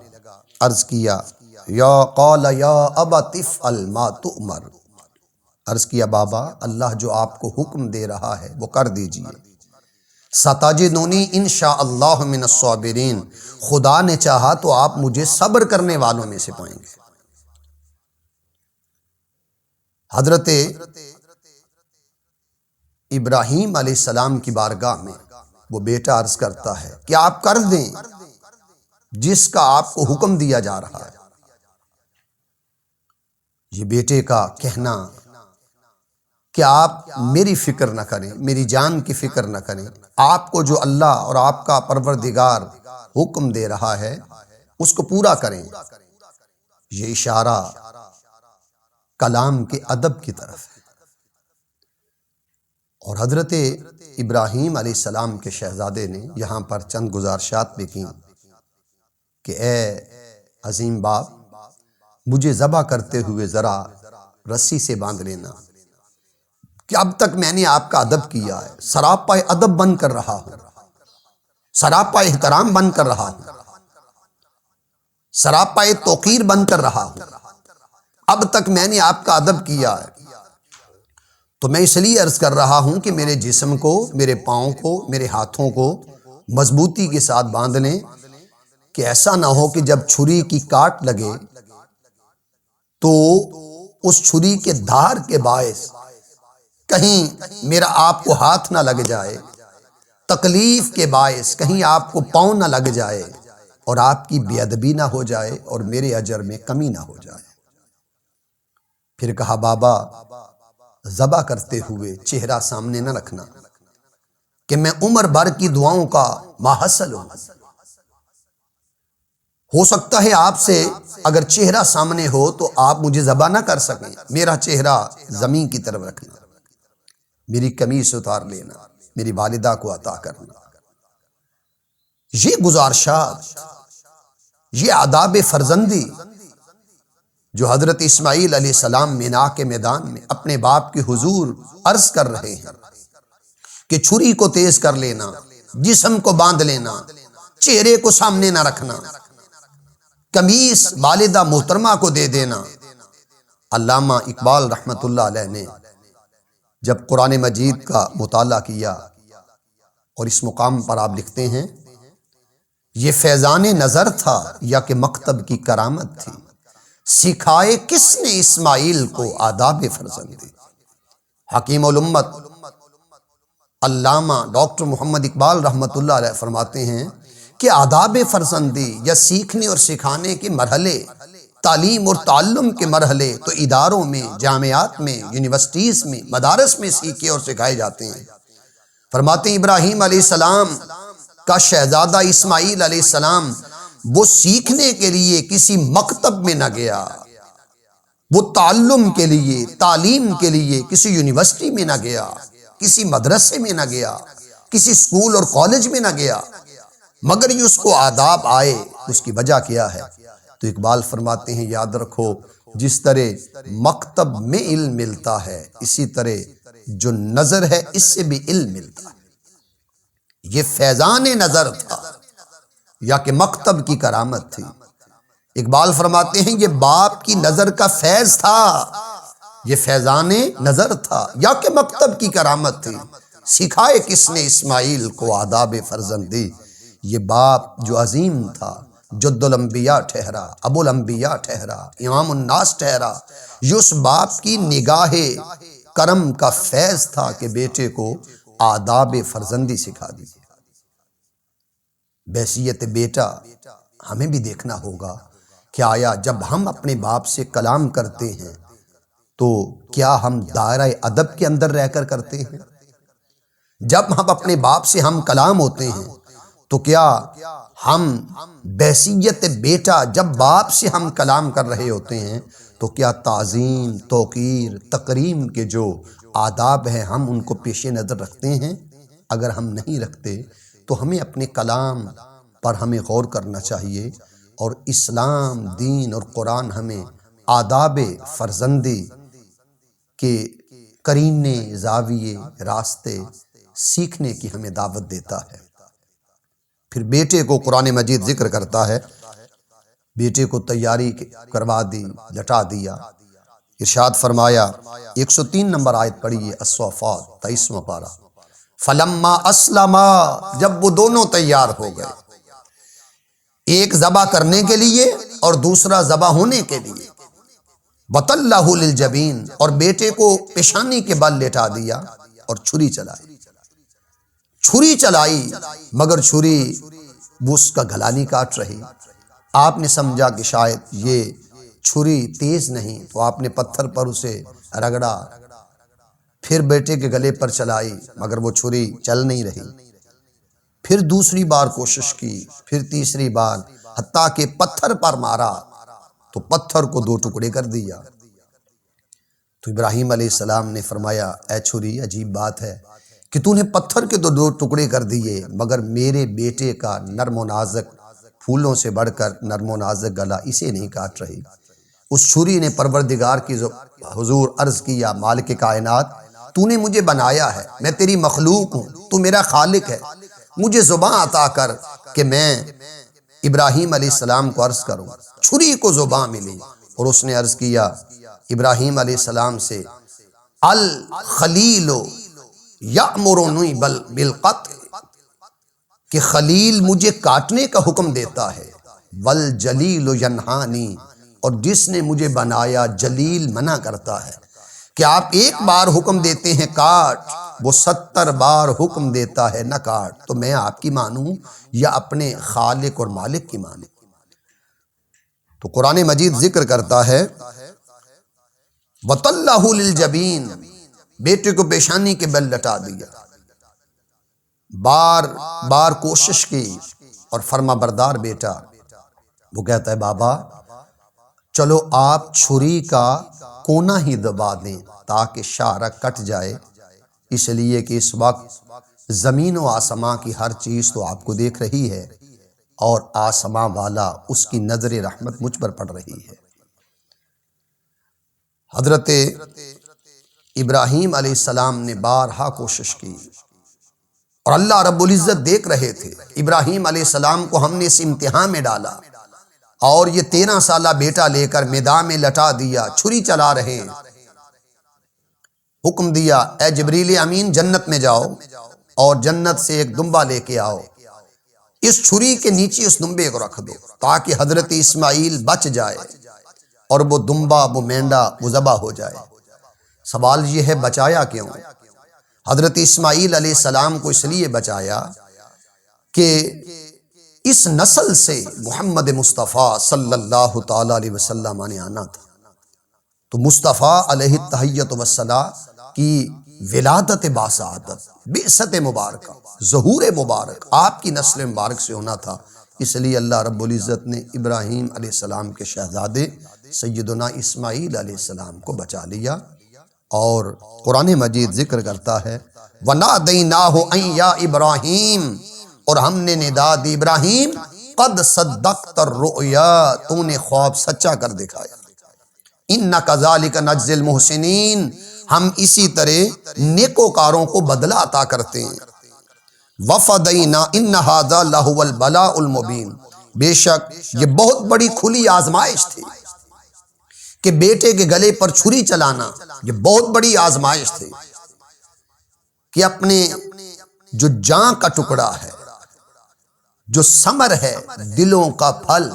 عرض کیا قال یا ابت افعل ما تؤمر، عرض کیا بابا اللہ جو آپ کو حکم دے رہا ہے وہ کر دیجئے، ستجدنی انشاء اللہ من الصابرین، خدا نے چاہا تو آپ مجھے صبر کرنے والوں میں سے پائیں گے۔ حضرت ابراہیم علیہ السلام کی بارگاہ میں وہ بیٹا عرض کرتا ہے کہ آپ کر دیں جس کا آپ کو حکم دیا جا رہا ہے۔ یہ بیٹے کا کہنا کہ آپ میری فکر نہ کریں، میری جان کی فکر نہ کریں، آپ کو جو اللہ اور آپ کا پروردگار حکم دے رہا ہے اس کو پورا کریں، یہ اشارہ کلام کے ادب کی طرف ہے۔ اور حضرت ابراہیم علیہ السلام کے شہزادے نے یہاں پر چند گزارشات بھی کی کہ اے عظیم باپ مجھے ذبح کرتے ہوئے ذرا رسی سے باندھ لینا، کہ اب تک میں نے آپ کا ادب کیا ہے، سراپا ادب بن کر رہا ہوں، سراپا احترام بن کر رہا ہوں، سراپا توقیر بن کر رہا ہوں، اب تک میں نے آپ کا ادب کیا ہے، تو میں اس لیے عرض کر رہا ہوں کہ میرے جسم کو، میرے پاؤں کو، میرے ہاتھوں کو مضبوطی کے ساتھ باندھ لیں کہ ایسا نہ ہو کہ جب چھری کی کاٹ لگے تو اس چھری کے دھار کے باعث کہیں میرا آپ کو ہاتھ نہ لگ جائے، تکلیف کے باعث کہیں آپ کو پاؤں نہ لگ جائے اور آپ کی بے ادبی نہ ہو جائے اور میرے اجر میں کمی نہ ہو جائے۔ پھر کہا بابا ذبح کرتے ہوئے چہرہ سامنے نہ رکھنا کہ میں عمر بھر کی دعاؤں کا ماحصل ہوں، ہو سکتا ہے آپ سے اگر چہرہ سامنے ہو تو آپ مجھے ذبح نہ کر سکیں، میرا چہرہ زمین کی طرف رکھنا، میری قمیص اتار لینا، میری والدہ کو عطا کرنا۔ یہ گزارشات، یہ آداب فرزندی جو حضرت اسماعیل علیہ السلام مینا کے میدان میں اپنے باپ کے حضور عرض کر رہے ہیں کہ چھری کو تیز کر لینا، جسم کو باندھ لینا، چہرے کو سامنے نہ رکھنا، قمیص والدہ محترمہ کو دے دینا۔ علامہ اقبال رحمت اللہ علیہ نے جب قرآن مجید کا مطالعہ کیا اور اس مقام پر آپ لکھتے ہیں یہ فیضان نظر تھا یا کہ مکتب کی کرامت تھی، سکھائے کس نے اسماعیل کو آداب فرزندی۔ حکیم الامت علامہ ڈاکٹر محمد اقبال رحمت اللہ علیہ فرماتے ہیں کہ آداب فرزندی یا سیکھنے اور سکھانے کے مرحلے، تعلیم اور تعلم کے مرحلے تو اداروں میں، جامعات میں، یونیورسٹیز میں، مدارس میں سیکھے اور سکھائے جاتے ہیں۔ فرماتے ہیں ابراہیم علیہ السلام کا شہزادہ اسماعیل علیہ السلام وہ سیکھنے کے لیے کسی مکتب میں نہ گیا، وہ تعلم کے لیے، تعلیم کے لیے کسی یونیورسٹی میں نہ گیا، کسی مدرسے میں نہ گیا، کسی سکول اور کالج میں نہ گیا، مگر یہ اس کو آداب آئے۔ اس کی وجہ کیا ہے؟ تو اقبال فرماتے ہیں یاد رکھو، جس طرح مکتب میں علم ملتا ہے اسی طرح جو نظر ہے اس سے بھی علم ملتا ہے۔ یہ فیضان نظر تھا یا کہ مکتب کی کرامت تھی؟ اقبال فرماتے ہیں یہ باپ کی نظر کا فیض تھا، یہ فیضان نظر تھا یا کہ مکتب کی کرامت تھی؟ سکھائے کس نے اسماعیل کو آداب فرزندی؟ یہ باپ جو عظیم تھا، جد الانبیاء ٹھہرا، ابو الانبیاء ٹھہرا، امام الناس ٹھہرا، یہ اس باپ کی نگاہ کرم کا فیض تھا کہ بیٹے کو آداب فرزندی سکھا دی۔ بحیثیت بیٹا ہمیں بھی دیکھنا ہوگا کہ آیا جب ہم اپنے باپ سے کلام کرتے ہیں تو کیا ہم دائرہ ادب کے اندر رہ کر کرتے ہیں؟ جب ہم اپنے باپ سے ہم کلام ہوتے ہیں تو کیا ہم بحیثیت بیٹا جب باپ سے ہم کلام کر رہے ہوتے ہیں تو کیا تعظیم، توقیر، تکریم کے جو آداب ہیں ہم ان کو پیش نظر رکھتے ہیں؟ اگر ہم نہیں رکھتے تو ہمیں اپنے کلام پر ہمیں غور کرنا چاہیے، اور اسلام، دین اور قرآن ہمیں آداب فرزندی کے کرینے، زاویے، راستے سیکھنے کی ہمیں دعوت دیتا ہے۔ پھر بیٹے کو قرآن مجید ذکر کرتا ہے، بیٹے کو تیاری کروا دی، لٹا دیا۔ ارشاد فرمایا 103 نمبر آیت پڑھیے، الصافات 23واں پارہ، فلما اسلما، جب وہ دونوں تیار ہو گئے، ایک ذبح کرنے کے لیے اور دوسرا ذبح ہونے کے لیے، وَتَلَّهُ لِلْجَبِينِ، اور بیٹے کو پیشانی کے بل لٹا دیا اور چھری چلائی۔ چھری چلائی مگر چھری وہ اس کا گلا نہیں کاٹ رہی۔ آپ نے سمجھا کہ شاید یہ چھری تیز نہیں تو آپ نے پتھر پر اسے رگڑا، پھر بیٹے کے گلے پر چلائی مگر وہ چھری چل نہیں رہی، پھر دوسری بار کوشش کی، پھر تیسری بار، حتیٰ کہ پتھر پر مارا تو پتھر کو 2 ٹکڑے کر دیا۔ تو ابراہیم علیہ السلام نے فرمایا اے چھری، عجیب بات ہے کہ تو نے پتھر کے تو 2 ٹکڑے کر دیے مگر میرے بیٹے کا نرم و نازک، پھولوں سے بڑھ کر نرم و نازک گلا اسے نہیں کاٹ رہی۔ اس چھری نے پروردگار کی حضور عرض کیا، مالک کائنات، تو نے مجھے بنایا ہے، میں تیری مخلوق ہوں، تو میرا خالق ہے، مجھے زبان عطا کر کہ میں ابراہیم علیہ السلام کو عرض کروں۔ چھری کو زبان ملی اور اس نے عرض کیا ابراہیم علیہ السلام سے، الخلیل یأمرنی بالقتل، کہ خلیل مجھے کاٹنے کا حکم دیتا ہے، والجلیل ینہانی، اور جس نے مجھے بنایا جلیل منع کرتا ہے کہ آپ ایک بار حکم دیتے ہیں کاٹ، وہ 70 بار حکم دیتا ہے نہ کاٹ، تو میں آپ کی مانوں یا اپنے خالق اور مالک کی مانوں؟ تو قرآن مجید ذکر کرتا ہے وَطَلَّهُ لِلْجَبِينِ، بیٹے کو پیشانی کے بل لٹا دیا، بار بار کوشش کی، اور فرما بردار بیٹا وہ کہتا ہے بابا چلو آپ چھری کا کونا ہی دبا دیں تاکہ شعرہ کٹ جائے، اس لیے کہ اس وقت زمین و آسماں کی ہر چیز تو آپ کو دیکھ رہی ہے اور آسماں والا اس کی نظر رحمت مجھ پر پڑ رہی ہے۔ حضرت ابراہیم علیہ السلام نے بارہا کوشش کی اور اللہ رب العزت دیکھ رہے تھے۔ ابراہیم علیہ السلام کو ہم نے اس امتحان میں ڈالا اور یہ 13 سالہ بیٹا لے کر میدان میں لٹا دیا، چھری چلا رہے ہیں۔ حکم دیا اے جبریل امین جنت میں جاؤ اور جنت سے ایک دمبا لے کے آؤ، اس چھری کے نیچے اس دمبے کو رکھ دو تاکہ حضرت اسماعیل بچ جائے اور وہ دمبا، وہ مینڈا وہ ذبح ہو جائے۔ سوال یہ ہے بچایا کیوں؟ حضرت اسماعیل علیہ السلام کو اس لیے بچایا کہ اس نسل سے محمد مصطفیٰ صلی اللہ تعالی علیہ وسلم نے آنا تھا۔ تو مصطفیٰ علیہ التحیۃ والصلاۃ کی ولادت باسعادت، بعثت مبارکہ، ظہور مبارک آپ کی نسل مبارک سے ہونا تھا۔ اس لیے اللہ رب العزت نے ابراہیم علیہ السلام کے شہزادے سیدنا اسماعیل علیہ السلام کو بچا لیا، اور قرآن مجید ذکر کرتا ہے وَنَادَيْنَاهُ أَن يَا إِبْرَاهِيمُ، اور ہم نے ندا دی ابراہیم قد صدقت الرؤیا، تو نے خواب سچا کر دکھایا۔ إِنَّ كَذَلِكَ نَجْزِي الْمُحْسِنِينَ، ہم اسی طرح نیکوکاروں کو بدلہ عطا کرتے ہیں۔ وَفَدَيْنَا إِنَّ هَذَا لَهُوَ الْبَلَاءُ الْمُبِينُ، بے شک یہ بہت بڑی کھلی آزمائش تھی کہ بیٹے کے گلے پر چھری چلانا، یہ بہت بڑی آزمائش تھی کہ اپنے جو جاں کا ٹکڑا ہے، جو ثمر ہے، دلوں کا پھل۔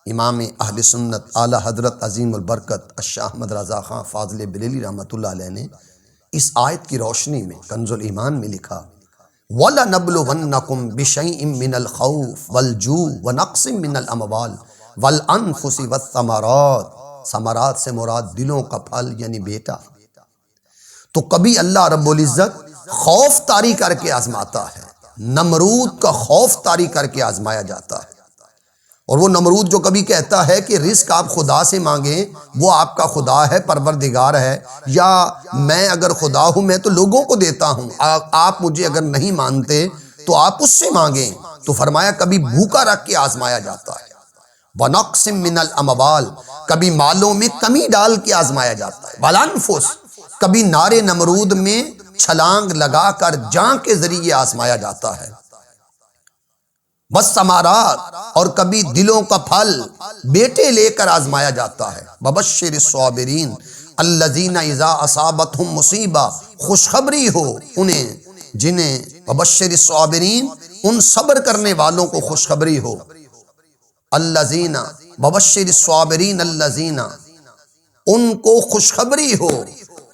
امام اہل سنت اعلیٰ حضرت عظیم البرکت الشاہ احمد رضا خان فاضل بریلوی رحمۃ اللہ علیہ نے اس آیت کی روشنی میں کنز الایمان میں لکھا وَلَنَبْلُوَنَّكُمْ بِشَيْءٍ مِّنَ الْخَوْفِ وَالْجُوعِ وَنَقْصٍ مِّنَ الْأَمْوَالِ وَالْأَنفُسِ وَالثَّمَرَاتِ، ثمرات سے مراد دلوں کا پھل یعنی بیٹا۔ تو کبھی اللہ رب العزت خوف طاری کر کے آزماتا ہے، نمرود کا خوف طاری کر کے آزمایا جاتا ہے، اور وہ نمرود جو کبھی کہتا ہے کہ رزق آپ خدا سے مانگیں، وہ آپ کا خدا ہے، پروردگار ہے، یا میں اگر خدا ہوں میں تو لوگوں کو دیتا ہوں، آپ مجھے اگر نہیں مانتے تو آپ اس سے مانگیں، تو فرمایا کبھی بھوکا رکھ کے آزمایا جاتا ہے۔ وَنَقْصٍ مِّنَ الْأَمْوَالِ، کبھی مالوں میں کمی ڈال کے آزمایا جاتا ہے۔ وَالْأَنفُسِ، کبھی نارے نمرود میں چھلانگ لگا کر جاں کے ذریعے آزمایا جاتا ہے۔ والثمرات، اور کبھی دلوں کا پھل بیٹے لے کر آزمایا جاتا ہے۔ وبشر الصابرین الذین اذا اصابتہم مصیبہ، خوشخبری ہو انہیں جنہیں، وبشر الصابرین، ان صبر کرنے والوں کو خوشخبری ہو، الذین، وبشر الصابرین الذین، ان کو خوشخبری ہو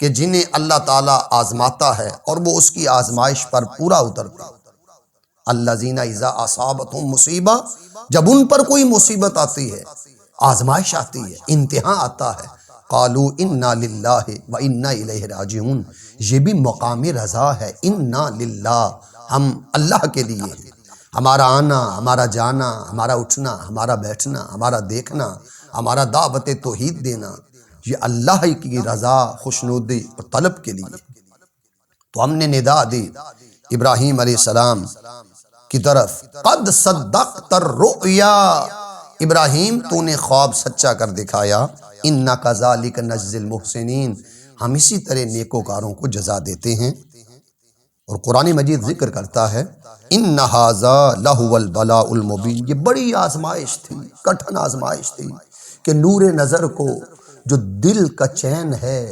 کہ جنہیں اللہ تعالیٰ آزماتا ہے اور وہ اس کی آزمائش پر پورا اترتا ہے۔ الذین اذا اصابتہم مصیبہ، جب ان پر کوئی مصیبت آتی ہے، آزمائش آتی ہے، امتحان آتا ہے، قالوا انا للہ و انا الیہ راجعون، یہ بھی مقام رضا ہے، انا للہ، ہم اللہ کے لیے ہیں، ہمارا آنا، ہمارا جانا، ہمارا اٹھنا، ہمارا بیٹھنا، ہمارا دیکھنا، ہمارا دعوت توحید دینا، یہ اللہ کی رضا، خوشنودی اور طلب کے لیے۔ تو ہم نے ندا دی ابراہیم علیہ السلام کی طرف، قد صدقت الرؤیا، ابراہیم تو نے خواب سچا کر دکھایا، انا کذالک نجزی المحسنین، ہم اسی طرح نیکوکاروں کو جزا دیتے ہیں۔ اور قرآن مجید ذکر کرتا ہے ان ھذا لہو البلاء المبین، یہ بڑی آزمائش تھی، کٹھن آزمائش تھی کہ نور نظر کو، جو دل کا چین ہے،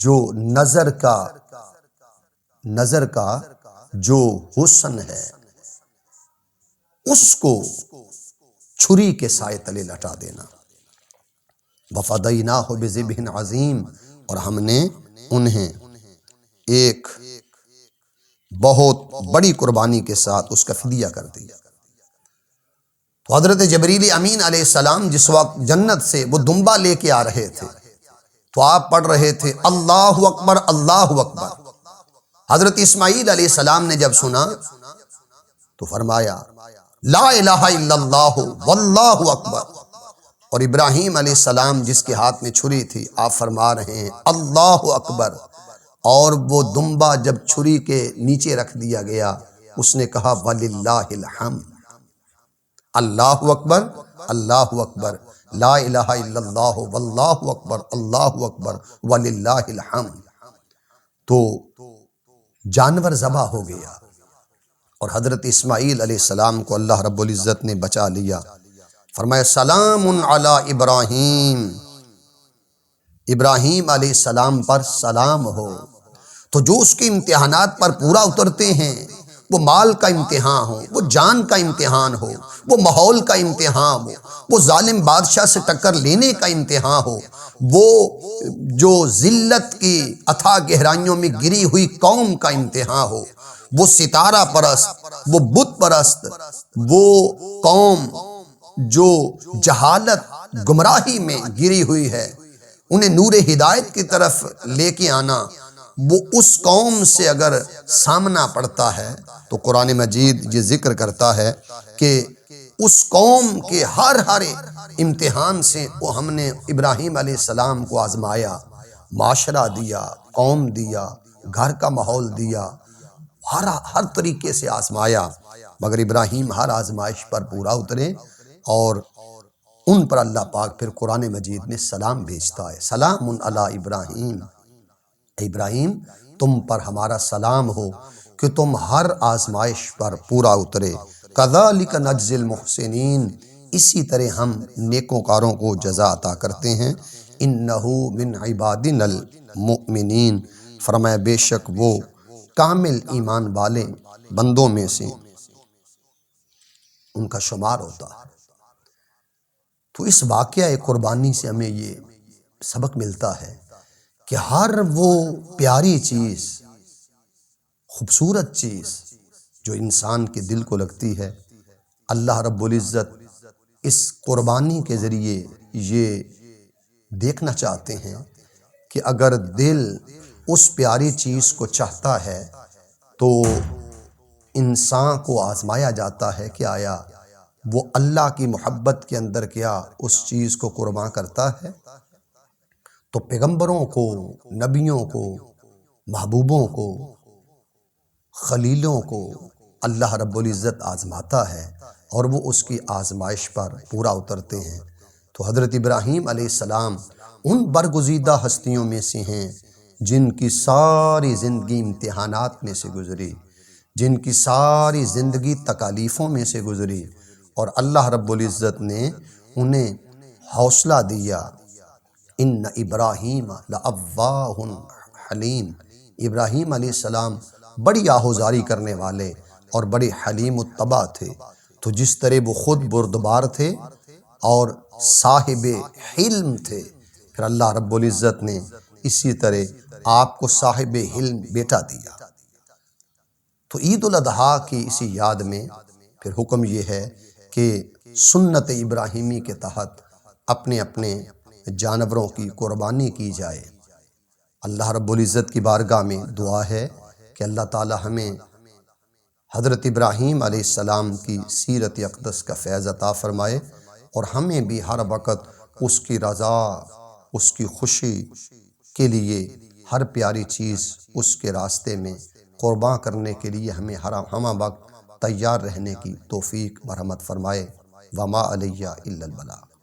جو نظر کا جو حسن ہے، اس کو چھری کے سائے تلے لٹا دینا۔ وَفَدَيْنَاهُ بِذِبْحٍ عَظِيمٍ، اور ہم نے انہیں ایک بہت بڑی قربانی کے ساتھ اس کا فدیہ کر دیا۔ تو حضرت جبریل امین علیہ السلام جس وقت جنت سے وہ دمبا لے کے آ رہے تھے، تو آپ پڑھ رہے تھے اللہ اکبر اللہ اکبر۔ حضرت اسماعیل علیہ السلام نے جب سنا تو فرمایا لا الہ الا اللہ واللہ اکبر، اور ابراہیم علیہ السلام جس کے ہاتھ میں چھری تھی، آپ فرما رہے ہیں اللہ اکبر، اور وہ دمبا جب چھری کے نیچے رکھ دیا گیا، اس نے کہا وَلِلَّهِ الْحَمْدُ، اللہ اکبر اللہ اکبر، لا الہ الا اللہ واللہ اکبر اللہ اکبر وَلِلَّهِ الْحَمْدُ۔ تو جانور ذبح ہو گیا، اور حضرت اسماعیل علیہ السلام کو اللہ رب العزت نے بچا لیا۔ فرمایا سلام علی ابراہیم، ابراہیم علیہ السلام پر سلام ہو۔ تو جو اس کے امتحانات پر پورا اترتے ہیں، وہ مال کا امتحان ہو، وہ جان کا امتحان ہو، وہ ماحول کا امتحان ہو، وہ ظالم بادشاہ سے ٹکر لینے کا امتحان ہو، وہ جو ذلت کی اتھاہ گہرائیوں میں گری ہوئی قوم کا امتحان ہو، وہ ستارہ پرست، وہ بت پرست، وہ قوم جو جہالت گمراہی میں گری ہوئی ہے، انہیں نور ہدایت کی طرف لے کے آنا، وہ اس قوم سے اگر سامنا پڑتا ہے تو قرآن مجید یہ ذکر کرتا ہے کہ اس قوم کے ہر امتحان سے وہ ہم نے ابراہیم علیہ السلام کو آزمایا، معاشرہ دیا، قوم دیا، گھر کا ماحول دیا، ہر طریقے سے آزمایا، مگر ابراہیم ہر آزمائش پر پورا اترے، اور ان پر اللہ پاک پھر قرآن مجید میں سلام بھیجتا ہے، سلام علی ابراہیم، اے ابراہیم تم پر ہمارا سلام ہو کہ تم ہر آزمائش پر پورا اترے، کذالک نجزی المحسنین، اسی طرح ہم نیکوکاروں کو جزا عطا کرتے ہیں، انہ من عبادنا المؤمنین، فرمایا بے شک وہ کامل ایمان والے بندوں میں سے ان کا شمار ہوتا ہے۔ تو اس واقعہ قربانی سے ہمیں یہ سبق ملتا ہے کہ ہر وہ پیاری چیز، خوبصورت چیز جو انسان کے دل کو لگتی ہے، اللہ رب العزت اس قربانی کے ذریعے یہ دیکھنا چاہتے ہیں کہ اگر دل اس پیاری چیز کو چاہتا ہے تو انسان کو آزمایا جاتا ہے کہ آیا وہ اللہ کی محبت کے اندر کیا اس چیز کو قربان کرتا ہے۔ تو پیغمبروں کو، نبیوں کو، محبوبوں کو، خلیلوں کو اللہ رب العزت آزماتا ہے اور وہ اس کی آزمائش پر پورا اترتے ہیں۔ تو حضرت ابراہیم علیہ السلام ان برگزیدہ ہستیوں میں سے ہیں جن کی ساری زندگی امتحانات میں سے گزری، جن کی ساری زندگی تکالیفوں میں سے گزری، اور اللہ رب العزت نے انہیں حوصلہ دیا، ان ابراہیم لأواہ حلیم، ابراہیم علیہ السلام بڑی آہوزاری کرنے والے اور بڑے حلیم الطبع تھے۔ تو جس طرح وہ خود بردبار تھے اور صاحب حلم تھے، پھر اللہ رب العزت نے اسی طرح آپ کو صاحب حلم بیٹا دیا۔ تو عید الاضحیٰ کی اسی یاد میں پھر حکم یہ ہے کہ سنت ابراہیمی کے تحت اپنے اپنے جانوروں کی قربانی کی جائے۔ اللہ رب العزت کی بارگاہ میں دعا ہے کہ اللہ تعالی ہمیں حضرت ابراہیم علیہ السلام کی سیرت اقدس کا فیض عطا فرمائے، اور ہمیں بھی ہر وقت اس کی رضا، اس کی خوشی کے لیے ہر پیاری چیز اس کے راستے میں قربان کرنے کے لیے ہمیں ہمہ وقت تیار رہنے کی توفیق مرحمت فرمائے۔ وما علیہ الا البلاغ۔